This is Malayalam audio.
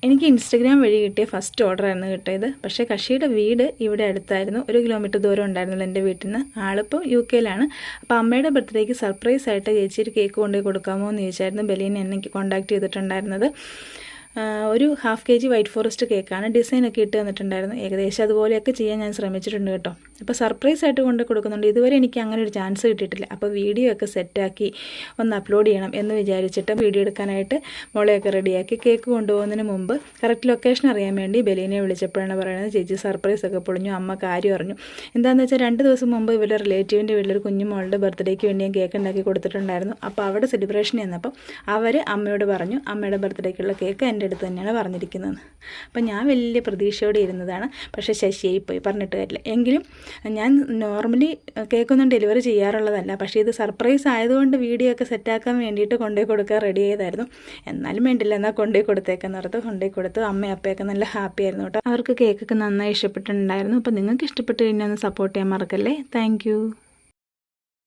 എനിക്ക് ഇൻസ്റ്റഗ്രാം വഴി കിട്ടിയ ഫസ്റ്റ് ഓർഡറായിരുന്നു കിട്ടിയത്. പക്ഷേ കക്ഷിയുടെ വീട് ഇവിടെ അടുത്തായിരുന്നു, 1 കിലോമീറ്റർ ദൂരം ഉണ്ടായിരുന്നില്ല എൻ്റെ വീട്ടിൽ നിന്ന്. ആളിപ്പോൾ UK-ലാണ്. അപ്പോൾ അമ്മയുടെ ബർത്ത്ഡേക്ക് സർപ്രൈസ് ആയിട്ട് ചേച്ചി ഒരു കേക്ക് കൊണ്ടുപോയി കൊടുക്കാമോ എന്ന് ചോദിച്ചായിരുന്നു ബലീനെ എനിക്ക് കോൺടാക്ട് ചെയ്തിട്ടുണ്ടായിരുന്നത്. ഒരു 1/2 kg വൈറ്റ് ഫോറസ്റ്റ് കേക്കാണ്. ഡിസൈനൊക്കെ ഇട്ട് തന്നിട്ടുണ്ടായിരുന്നു. ഏകദേശം അതുപോലെയൊക്കെ ചെയ്യാൻ ഞാൻ ശ്രമിച്ചിട്ടുണ്ട് കേട്ടോ. അപ്പോൾ സർപ്രൈസ് ആയിട്ട് കൊണ്ട് കൊടുക്കുന്നുണ്ട്. ഇതുവരെ എനിക്ക് അങ്ങനെ ഒരു ചാൻസ് കിട്ടിയിട്ടില്ല. അപ്പോൾ വീഡിയോ ഒക്കെ സെറ്റാക്കി ഒന്ന് അപ്ലോഡ് ചെയ്യണം എന്ന് വിചാരിച്ചിട്ട് വീഡിയോ എടുക്കാനായിട്ട് മോളെയൊക്കെ റെഡിയാക്കി കേക്ക് കൊണ്ടുപോകുന്നതിന് മുമ്പ് കറക്റ്റ് ലൊക്കേഷൻ അറിയാൻ വേണ്ടി ബലീനെ വിളിച്ചപ്പോഴാണ് പറയുന്നത് ചേച്ചി സർപ്രൈസൊക്കെ പൊളിഞ്ഞു, അമ്മ കാര്യം അറിഞ്ഞു. എന്താണെന്ന് വെച്ചാൽ 2 ദിവസം മുമ്പ് ഇവരുടെ റിലേറ്റീവിൻ്റെ വീട്ടിലൊരു കുഞ്ഞു മോളുടെ ബർത്ത്ഡേക്ക് വേണ്ടി ഞാൻ കേക്ക് ഉണ്ടാക്കി കൊടുത്തിട്ടുണ്ടായിരുന്നു. അപ്പോൾ അവിടെ സെലിബ്രേഷൻ ചെന്നപ്പോൾ അവർ അമ്മയോട് പറഞ്ഞു അമ്മയുടെ ബർത്ത്ഡേക്കുള്ള കേക്ക് എൻ്റെ അടുത്ത് തന്നെയാണ് പറഞ്ഞിരിക്കുന്നത്. അപ്പം ഞാൻ വലിയ പ്രതീക്ഷയോടെ ഇരുന്നതാണ്. പക്ഷേ ശശിയായി പോയി, പറഞ്ഞിട്ട് കാര്യമില്ല. എങ്കിലും ഞാൻ നോർമലി കേക്കൊന്നും ഡെലിവറി ചെയ്യാറുള്ളതല്ല. പക്ഷേ ഇത് സർപ്രൈസ് ആയതുകൊണ്ട് വീഡിയോ ഒക്കെ സെറ്റാക്കാൻ വേണ്ടിയിട്ട് കൊണ്ടുപോയി കൊടുക്കാൻ റെഡി ആയതായിരുന്നു. എന്നാലും വേണ്ടില്ല, എന്നാൽ കൊണ്ടുപോയി കൊടുത്തേക്കെന്ന് ഓർത്ത് കൊണ്ടുപോയി കൊടുത്തു. അമ്മയും അപ്പയൊക്കെ നല്ല ഹാപ്പി ആയിരുന്നു കേട്ടോ. അവർക്ക് കേക്കൊക്കെ നന്നായി ഇഷ്ടപ്പെട്ടിട്ടുണ്ടായിരുന്നു. അപ്പോൾ നിങ്ങൾക്ക് ഇഷ്ടപ്പെട്ട് കഴിഞ്ഞാൽ ഒന്ന് സപ്പോർട്ട് ചെയ്യാൻ മറക്കല്ലേ. താങ്ക്